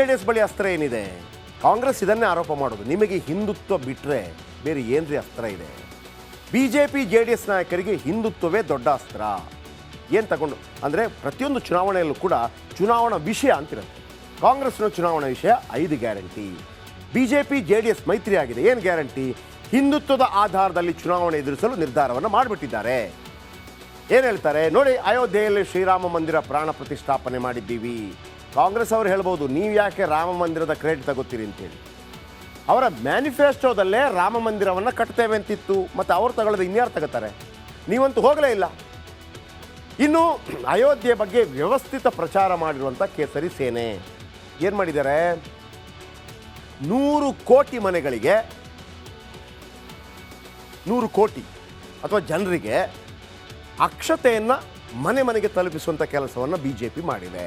JDS ಬಳಿ ಅಸ್ತ್ರ ಏನಿದೆ? ಕಾಂಗ್ರೆಸ್ ಇದನ್ನೇ ಆರೋಪ ಮಾಡೋದು, ನಿಮಗೆ ಹಿಂದುತ್ವ ಬಿಟ್ಟರೆ ಬೇರೆ ಏನ್ರಿ ಅಸ್ತ್ರ ಇದೆ? BJP JDS ನಾಯಕರಿಗೆ ಹಿಂದುತ್ವವೇ ದೊಡ್ಡ ಅಸ್ತ್ರ. ಏನು ತಗೊಂಡು ಅಂದರೆ ಪ್ರತಿಯೊಂದು ಚುನಾವಣೆಯಲ್ಲೂ ಕೂಡ ಚುನಾವಣಾ ವಿಷಯ ಅಂತಿರುತ್ತೆ. ಕಾಂಗ್ರೆಸ್ನ ಚುನಾವಣಾ ವಿಷಯ 5 ಗ್ಯಾರಂಟಿ. BJP JDS ಮೈತ್ರಿ ಆಗಿದೆ, ಏನು ಗ್ಯಾರಂಟಿ? ಹಿಂದುತ್ವದ ಆಧಾರದಲ್ಲಿ ಚುನಾವಣೆ ಎದುರಿಸಲು ನಿರ್ಧಾರವನ್ನು ಮಾಡಿಬಿಟ್ಟಿದ್ದಾರೆ. ಏನು ಹೇಳ್ತಾರೆ ನೋಡಿ, ಅಯೋಧ್ಯೆಯಲ್ಲಿ ಶ್ರೀರಾಮ ಮಂದಿರ ಪ್ರಾಣ ಪ್ರತಿಷ್ಠಾಪನೆ ಮಾಡಿದ್ದೀವಿ. ಕಾಂಗ್ರೆಸ್ ಅವರು ಹೇಳ್ಬೋದು, ನೀವು ಯಾಕೆ ರಾಮ ಮಂದಿರದ ಕ್ರೆಡಿಟ್ ತಗೋತೀರಿ ಅಂತೇಳಿ. ಅವರ ಮ್ಯಾನಿಫೆಸ್ಟೋದಲ್ಲೇ ರಾಮ ಮಂದಿರವನ್ನು ಕಟ್ತೇವೆ ಅಂತಿತ್ತು, ಮತ್ತು ಅವ್ರು ತಗೊಳ್ಳೋದು ಇನ್ಯಾರು ತಗೋತಾರೆ? ನೀವಂತೂ ಹೋಗಲೇ ಇಲ್ಲ. ಇನ್ನು ಅಯೋಧ್ಯೆ ಬಗ್ಗೆ ವ್ಯವಸ್ಥಿತ ಪ್ರಚಾರ ಮಾಡಿರುವಂಥ ಕೇಸರಿ ಸೇನೆ ಏನು ಮಾಡಿದ್ದಾರೆ? 100 ಕೋಟಿ ಮನೆಗಳಿಗೆ, 100 ಕೋಟಿ ಅಥವಾ ಜನರಿಗೆ ಅಕ್ಷತೆಯನ್ನು ಮನೆ ಮನೆಗೆ ತಲುಪಿಸುವಂಥ ಕೆಲಸವನ್ನು BJP ಮಾಡಿದೆ.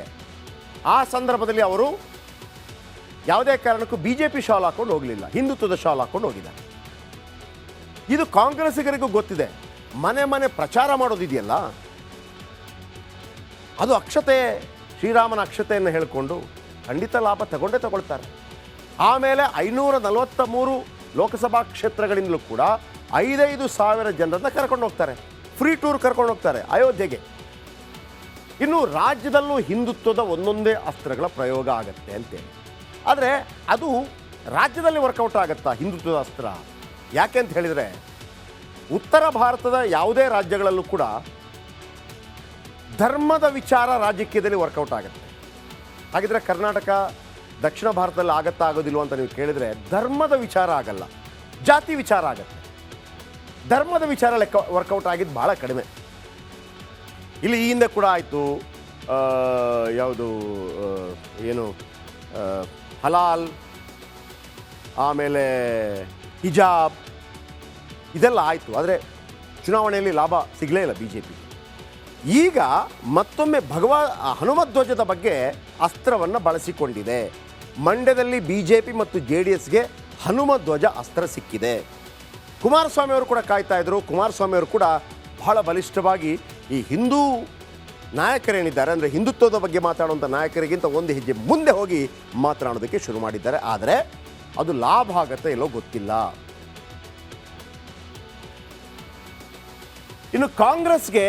ಆ ಸಂದರ್ಭದಲ್ಲಿ ಅವರು ಯಾವುದೇ ಕಾರಣಕ್ಕೂ BJP ಶಾಲ್ ಹಾಕೊಂಡು ಹೋಗಲಿಲ್ಲ, ಹಿಂದುತ್ವದ ಶಾಲ್ ಹಾಕೊಂಡು ಹೋಗಿದ್ದಾರೆ. ಇದು ಕಾಂಗ್ರೆಸ್ಸಿಗರಿಗೂ ಗೊತ್ತಿದೆ. ಮನೆ ಮನೆ ಪ್ರಚಾರ ಮಾಡೋದಿದೆಯಲ್ಲ, ಅದು ಅಕ್ಷತೆ, ಶ್ರೀರಾಮನ ಅಕ್ಷತೆಯನ್ನು ಹೇಳಿಕೊಂಡು ಖಂಡಿತ ಲಾಭ ತಗೊಳ್ತಾರೆ. ಆಮೇಲೆ 543 ಲೋಕಸಭಾ ಕ್ಷೇತ್ರಗಳಿಂದಲೂ ಕೂಡ 5,000 ಜನರನ್ನು ಕರ್ಕೊಂಡು ಹೋಗ್ತಾರೆ, ಫ್ರೀ ಟೂರ್ ಕರ್ಕೊಂಡು ಹೋಗ್ತಾರೆ ಅಯೋಧ್ಯೆಗೆ. ಇನ್ನು ರಾಜ್ಯದಲ್ಲೂ ಹಿಂದುತ್ವದ ಒಂದೊಂದೇ ಅಸ್ತ್ರಗಳ ಪ್ರಯೋಗ ಆಗತ್ತೆ ಅಂತೇಳಿ. ಆದರೆ ಅದು ರಾಜ್ಯದಲ್ಲಿ ವರ್ಕೌಟ್ ಆಗುತ್ತಾ ಹಿಂದುತ್ವದ ಅಸ್ತ್ರ? ಯಾಕೆ ಅಂತ ಹೇಳಿದರೆ, ಉತ್ತರ ಭಾರತದ ಯಾವುದೇ ರಾಜ್ಯಗಳಲ್ಲೂ ಕೂಡ ಧರ್ಮದ ವಿಚಾರ ರಾಜಕೀಯದಲ್ಲಿ ವರ್ಕೌಟ್ ಆಗುತ್ತೆ. ಹಾಗಿದ್ರೆ ಕರ್ನಾಟಕ, ದಕ್ಷಿಣ ಭಾರತದಲ್ಲಿ ಆಗತ್ತಾ ಆಗೋದಿಲ್ವ ಅಂತ ನೀವು ಕೇಳಿದರೆ, ಧರ್ಮದ ವಿಚಾರ ಆಗಲ್ಲ, ಜಾತಿ ವಿಚಾರ ಆಗತ್ತೆ. ಧರ್ಮದ ವಿಚಾರ ವರ್ಕೌಟ್ ಆಗಿದ್ದು ಭಾಳ ಕಡಿಮೆ. ಇಲ್ಲಿ ಈ ಹಿಂದೆ ಕೂಡ ಆಯಿತು, ಯಾವುದು ಏನು ಹಲಾಲ್, ಆಮೇಲೆ ಹಿಜಾಬ್, ಇದೆಲ್ಲ ಆಯಿತು. ಆದರೆ ಚುನಾವಣೆಯಲ್ಲಿ ಲಾಭ ಸಿಗಲೇ ಇಲ್ಲ BJP. ಈಗ ಮತ್ತೊಮ್ಮೆ ಹನುಮತ್ ಧ್ವಜದ ಬಗ್ಗೆ ಅಸ್ತ್ರವನ್ನು ಬಳಸಿಕೊಂಡಿದೆ. ಮಂಡ್ಯದಲ್ಲಿ BJP ಮತ್ತು JDSಗೆ ಹನುಮತ್ ಧ್ವಜ ಅಸ್ತ್ರ ಸಿಕ್ಕಿದೆ. ಕುಮಾರಸ್ವಾಮಿ ಅವರು ಕೂಡ ಕಾಯ್ತಾ ಇದ್ರು. ಕುಮಾರಸ್ವಾಮಿ ಅವರು ಕೂಡ ಬಹಳ ಬಲಿಷ್ಠವಾಗಿ ಈ ಹಿಂದೂ ನಾಯಕರೇನಿದ್ದಾರೆ, ಅಂದರೆ ಹಿಂದುತ್ವದ ಬಗ್ಗೆ ಮಾತಾಡುವಂಥ ನಾಯಕರಿಗಿಂತ ಒಂದು ಹೆಜ್ಜೆ ಮುಂದೆ ಹೋಗಿ ಮಾತನಾಡೋದಕ್ಕೆ ಶುರು ಮಾಡಿದ್ದಾರೆ. ಆದರೆ ಅದು ಲಾಭ ಆಗತ್ತೆ ಇಲ್ಲೋ ಗೊತ್ತಿಲ್ಲ. ಇನ್ನು ಕಾಂಗ್ರೆಸ್ಗೆ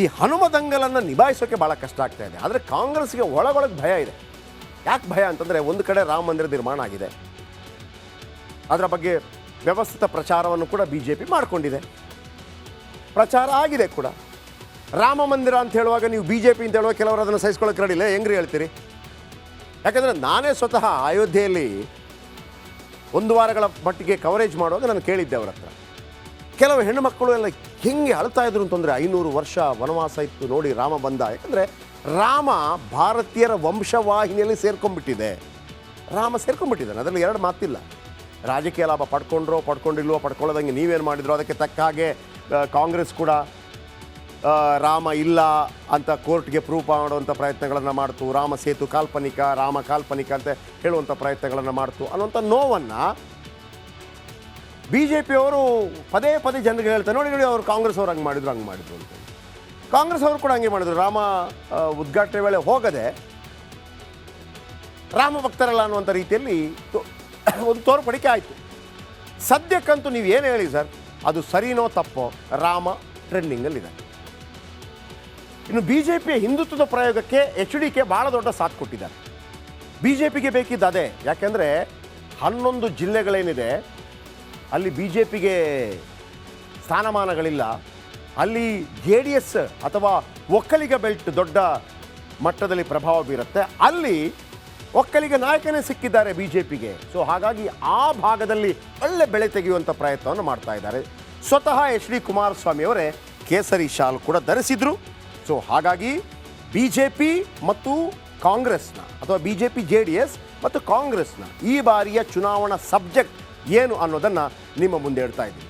ಈ ಹನುಮದಂಗಲನ್ನು ನಿಭಾಯಿಸೋಕೆ ಭಾಳ ಕಷ್ಟ ಆಗ್ತಾ ಇದೆ. ಆದರೆ ಕಾಂಗ್ರೆಸ್ಗೆ ಒಳಗೊಳಗೆ ಭಯ ಇದೆ. ಯಾಕೆ ಭಯ ಅಂತಂದರೆ, ಒಂದು ಕಡೆ ರಾಮ ಮಂದಿರ ನಿರ್ಮಾಣ ಆಗಿದೆ, ಅದರ ಬಗ್ಗೆ ವ್ಯವಸ್ಥಿತ ಪ್ರಚಾರವನ್ನು ಕೂಡ BJP ಮಾಡಿಕೊಂಡಿದೆ, ಪ್ರಚಾರ ಆಗಿದೆ ಕೂಡ. ರಾಮ ಮಂದಿರ ಅಂತ ಹೇಳುವಾಗ ನೀವು BJP ಅಂತ ಹೇಳುವಾಗ ಕೆಲವರು ಅದನ್ನು ಸಹಿಸ್ಕೊಳ್ಳೋಕೆ ರೆಡಿಲ್ಲ, ಹೆಂಗ್ರಿ ಹೇಳ್ತೀರಿ? ಯಾಕಂದರೆ ನಾನೇ ಸ್ವತಃ ಅಯೋಧ್ಯೆಯಲ್ಲಿ 1 ವಾರಗಳ ಮಟ್ಟಿಗೆ ಕವರೇಜ್ ಮಾಡುವಾಗ ನಾನು ಕೇಳಿದ್ದೆ ಅವರ ಹತ್ರ. ಕೆಲವು ಹೆಣ್ಣು ಮಕ್ಕಳು ಎಲ್ಲ ಹೆಂಗೆ ಅಳ್ತಾ ಇದ್ರು ಅಂತಂದರೆ, 500 ವರ್ಷ ವನವಾಸ ಇತ್ತು ನೋಡಿ ರಾಮ ಬಂದ. ಯಾಕಂದರೆ ರಾಮ ಭಾರತೀಯರ ವಂಶವಾಹಿನಿಯಲ್ಲಿ ಸೇರ್ಕೊಂಡ್ಬಿಟ್ಟಿದೆ. ರಾಮ ಸೇರ್ಕೊಂಡ್ಬಿಟ್ಟಿದ್ದಾನೆ, ಅದರಲ್ಲಿ 2 ಮಾತಿಲ್ಲ. ರಾಜಕೀಯ ಲಾಭ ಪಡ್ಕೊಂಡಿಲ್ವೋ ಪಡ್ಕೊಳ್ಳೋದಂಗೆ ನೀವೇನು ಮಾಡಿದ್ರು ಅದಕ್ಕೆ ತಕ್ಕ ಹಾಗೆ ಕಾಂಗ್ರೆಸ್ ಕೂಡ ರಾಮ ಇಲ್ಲ ಅಂತ ಕೋರ್ಟ್ಗೆ ಪ್ರೂವ್ ಮಾಡುವಂಥ ಪ್ರಯತ್ನಗಳನ್ನು ಮಾಡ್ತು. ರಾಮ ಸೇತು ಕಾಲ್ಪನಿಕ, ರಾಮ ಕಾಲ್ಪನಿಕ ಅಂತ ಹೇಳುವಂಥ ಪ್ರಯತ್ನಗಳನ್ನು ಮಾಡ್ತು ಅನ್ನುವಂಥ ನೋವನ್ನು BJP ಅವರು ಪದೇ ಜನರಿಗೆ ಹೇಳ್ತಾರೆ. ನೋಡಿ ಅವರು ಕಾಂಗ್ರೆಸ್ ಅವ್ರು ಹಂಗೆ ಮಾಡಿದ್ರು ಅಂತ. ಕಾಂಗ್ರೆಸ್ ಅವರು ಕೂಡ ಹಂಗೆ ಮಾಡಿದ್ರು. ರಾಮ ಉದ್ಘಾಟನೆ ವೇಳೆ ಹೋಗದೆ ರಾಮ ಭಕ್ತರಲ್ಲ ಅನ್ನುವಂಥ ರೀತಿಯಲ್ಲಿ ಒಂದು ತೋರ್ಪಡಿಕೆ ಆಯಿತು. ಸದ್ಯಕ್ಕಂತೂ ನೀವು ಏನು ಹೇಳಿ ಸರ್, ಅದು ಸರಿನೋ ತಪ್ಪೋ, ರಾಮ ಟ್ರೆಂಡಿಂಗಲ್ಲಿದೆ. ಇನ್ನು BJPಯ ಹಿಂದುತ್ವದ ಪ್ರಯೋಗಕ್ಕೆ HDK ಭಾಳ ದೊಡ್ಡ ಸಾಥ್ ಕೊಟ್ಟಿದ್ದಾರೆ. BJPಗೆ ಬೇಕಿದ್ದು ಅದೇ. ಯಾಕೆಂದರೆ 11 ಜಿಲ್ಲೆಗಳೇನಿದೆ ಅಲ್ಲಿ BJPಗೆ ಸ್ಥಾನಮಾನಗಳಿಲ್ಲ. ಅಲ್ಲಿ JDS ಅಥವಾ ಒಕ್ಕಲಿಗ ಬೆಲ್ಟ್ ದೊಡ್ಡ ಮಟ್ಟದಲ್ಲಿ ಪ್ರಭಾವ ಬೀರುತ್ತೆ. ಅಲ್ಲಿ ಒಕ್ಕಲಿಗ ನಾಯಕನೇ ಸಿಕ್ಕಿದ್ದಾರೆ BJPಗೆ. ಸೊ ಹಾಗಾಗಿ ಆ ಭಾಗದಲ್ಲಿ ಒಳ್ಳೆ ಬೆಳೆ ತೆಗೆಯುವಂಥ ಪ್ರಯತ್ನವನ್ನು ಮಾಡ್ತಾ ಇದ್ದಾರೆ. ಸ್ವತಃ HD ಕುಮಾರಸ್ವಾಮಿ ಅವರೇ ಕೇಸರಿ ಶಾಲ್ ಕೂಡ ಧರಿಸಿದ್ರು. ಸೊ ಹಾಗಾಗಿ BJP ಮತ್ತು ಕಾಂಗ್ರೆಸ್ನ ಅಥವಾ BJP JDS ಮತ್ತು ಕಾಂಗ್ರೆಸ್ನ ಈ ಬಾರಿಯ ಚುನಾವಣಾ ಸಬ್ಜೆಕ್ಟ್ ಏನು ಅನ್ನೋದನ್ನು ನಿಮ್ಮ ಮುಂದೆ ಇಡ್ತಾ ಇದ್ದೀವಿ.